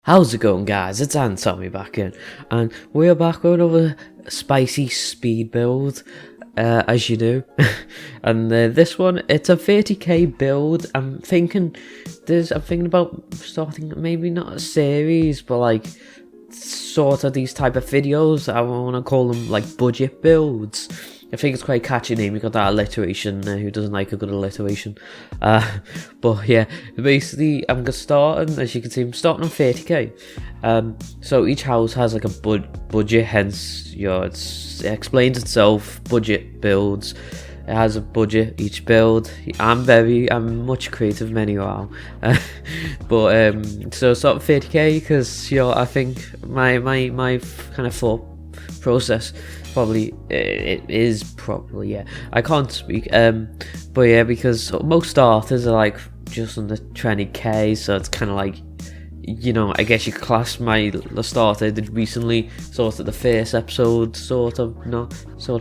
How's it going, guys? It's Antomyy back in, and we're back with another spicy speed build, as you do. And this one, it's a 30k build. I'm thinking about starting maybe not a series, but like sort of these type of videos. I want to call them like budget builds. I think it's quite a catchy name. You got that alliteration. Who doesn't like a good alliteration? But yeah, basically, I'm gonna start, and as you can see, I'm starting on 30k. So each house has like a budget. Hence, it explains itself. Budget builds. It has a budget each build. I'm much creative than you are. But so start with 30k because I think my kind of thought process probably yeah, I can't speak, but yeah, because most starters are like just under 20k, so it's kind of like, I guess you could class the starter I did recently sort of the first episode,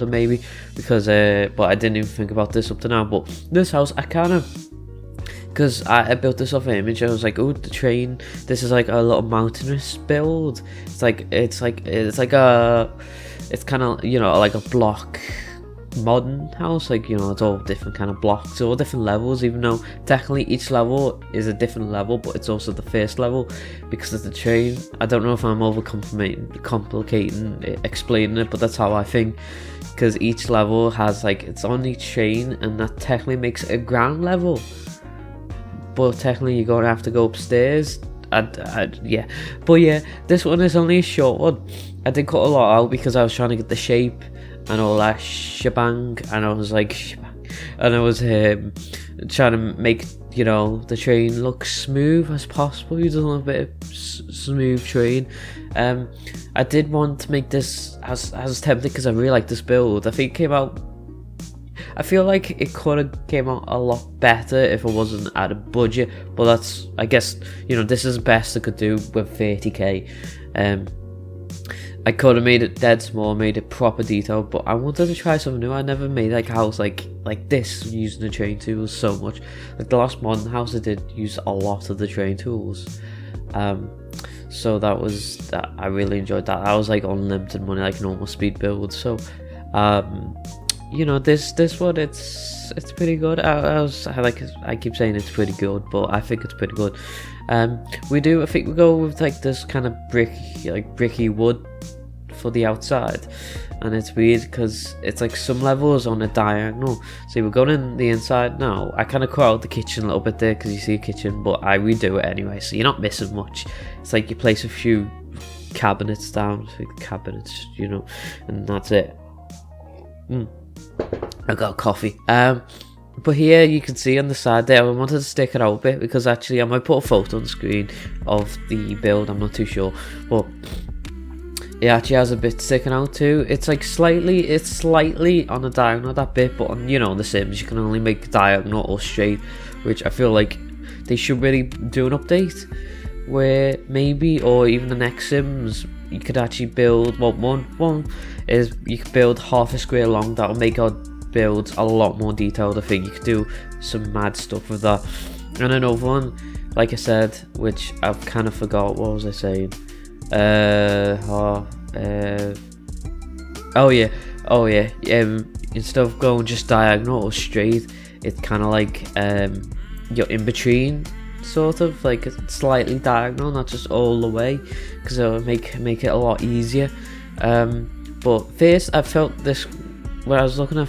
maybe, because but I didn't even think about this up to now. But this house, I kind of, because I built this off an image, I was like, oh, the train, this is like a little mountainous build. It's kind of, like a block modern house, like, it's all different kind of blocks, all different levels, even though technically each level is a different level, but it's also the first level because of the train. I don't know if I'm complicating explaining it, but that's how I think, because each level has like its own each train, and that technically makes it a ground level, but technically you're gonna have to go upstairs. Yeah, but yeah, this one is only a short one. I did cut a lot out because I was trying to get the shape and all that shebang, and I was trying to make the train look smooth as possible. You doesn't have a bit of smooth train. I did want to make this as tempting because I really like this build. I feel like it could have came out a lot better if it wasn't at a budget, but that's, I guess, this is the best I could do with 30k. I could have made it dead small, made it proper detailed, but I wanted to try something new. I never made like a house like this using the train tools so much. Like the last modern house I did use a lot of the train tools. So that was that. I really enjoyed that. I was like unlimited money, like normal speed build. So this one, it's pretty good. I keep saying it's pretty good, but I think it's pretty good. I think we go with like this kind of bricky wood for the outside, and it's weird because it's like some levels on a diagonal. So we're going in the inside now. I kind of cut out the kitchen a little bit there because you see a kitchen, but I redo it anyway, so you're not missing much. It's like you place a few cabinets down, and that's it. I got coffee. But here you can see on the side there, I wanted to stick it out a bit because actually I might put a photo on the screen of the build, I'm not too sure, but it actually has a bit sticking out too. It's slightly on the diagonal, that bit, but on the Sims you can only make diagonal or straight, which I feel like they should really do an update where maybe, or even the next Sims, you could actually build, one is you could build half a square long. That'll make our builds a lot more detailed. I think you could do some mad stuff with that. And another one, like I said, which I've kind of forgot, what was I saying? Instead of going just diagonal or straight, it's kind of like you're in between, sort of like slightly diagonal, not just all the way, because it'll make it a lot easier. But first, I felt this when I was looking at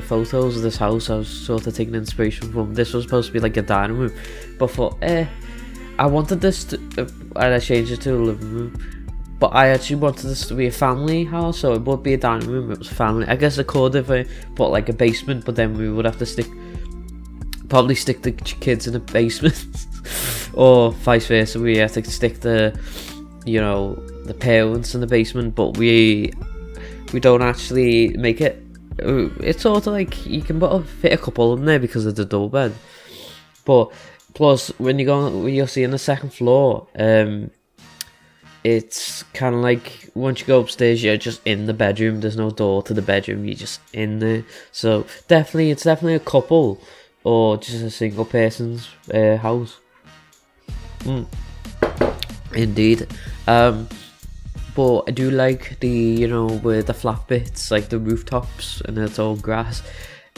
photos of this house. I was sort of taking inspiration from this. Was supposed to be like a dining room, but I wanted this and I changed it to a living room. But I actually wanted this to be a family house, so it would be a dining room. It was family. I guess I could if I put like a basement, but then we would have to probably stick the kids in a basement, or vice versa. We have to stick the parents in the basement, but we don't actually make it. It's sort of like you can fit a couple in there because of the double bed. But plus, when you'll see on the second floor, it's kind of like once you go upstairs, you're just in the bedroom. There's no door to the bedroom. You're just in there. So it's definitely a couple or just a single person's house. Indeed. But I do like the, you know, with the flat bits, like the rooftops, and it's all grass.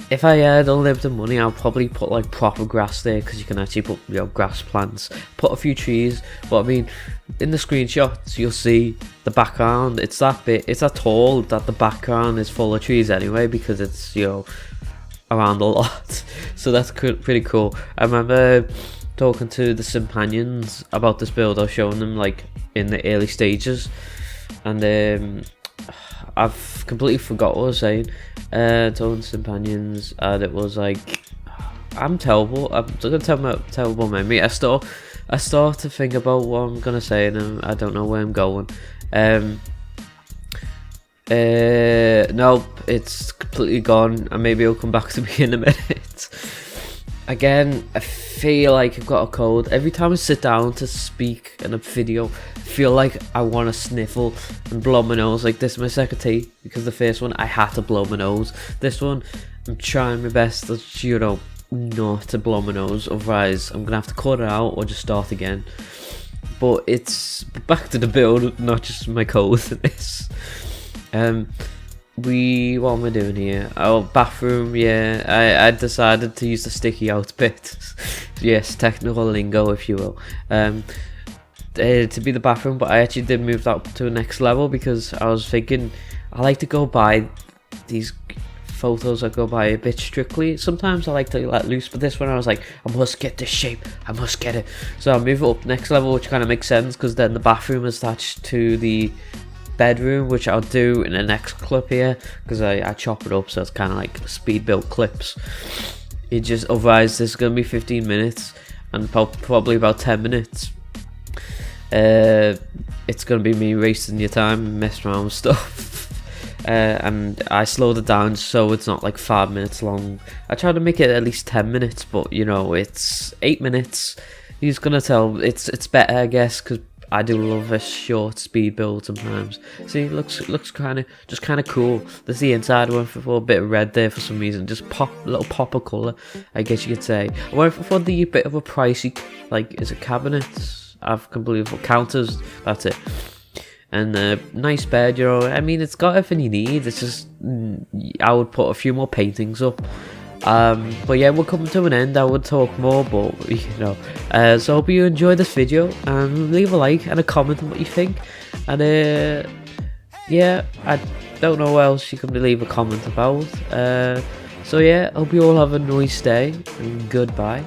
If I had unlimited money, I'll probably put like proper grass there, because you can actually put, you know, grass plants, put a few trees. But I mean, in the screenshots, you'll see the background. It's that tall that the background is full of trees anyway, because it's, you know, around a lot. So that's pretty cool. I remember talking to the companions about this build. I was showing them like in the early stages, and I've completely forgot what I was saying. Talking to companions, and it was like, I'm terrible. I'm gonna tell my terrible memory. I start to think about what I'm gonna say, and I don't know where I'm going. Nope, it's completely gone, and maybe it'll come back to me in a minute. Again, I feel like I've got a cold. Every time I sit down to speak in a video, I feel like I want to sniffle and blow my nose. Like, this is my second take, because the first one I had to blow my nose. This one, I'm trying my best to, you know, not to blow my nose, otherwise I'm gonna have to cut it out or just start again. But it's back to the build, not just my cold in this. What am I doing here? Oh, bathroom. Yeah, I decided to use the sticky out bit. Yes, technical lingo, if you will. To be the bathroom, but I actually did move that up to the next level, because I was thinking I like to go by these photos. I go by a bit strictly. Sometimes I like to let loose, but this one I was like, I must get this shape, I must get it. So I'll move it up next level, which kind of makes sense, because then the bathroom is attached to the bedroom, which I'll do in the next clip here, because I chop it up, so it's kind of like speed build clips. It just, otherwise this is going to be 15 minutes, and probably about 10 minutes it's going to be me wasting your time and messing around with stuff. And I slowed it down so it's not like 5 minutes long. I tried to make it at least 10 minutes, but you know, it's 8 minutes. You're just gonna tell it's better, I guess, because I do love a short speed build sometimes. See, it looks kind of cool. There's the inside. I went for a bit of red there for some reason, just little pop of colour, I guess you could say. I went for the bit of a pricey, like, is it cabinets? I've completely for counters. That's it. And nice bed, you know. I mean, it's got everything you need. It's just I would put a few more paintings up. But yeah, we're coming to an end. I would talk more, but you know, so I hope you enjoyed this video, and leave a like and a comment on what you think. And yeah, I don't know what else you can leave a comment about. So yeah, hope you all have a nice day, and goodbye.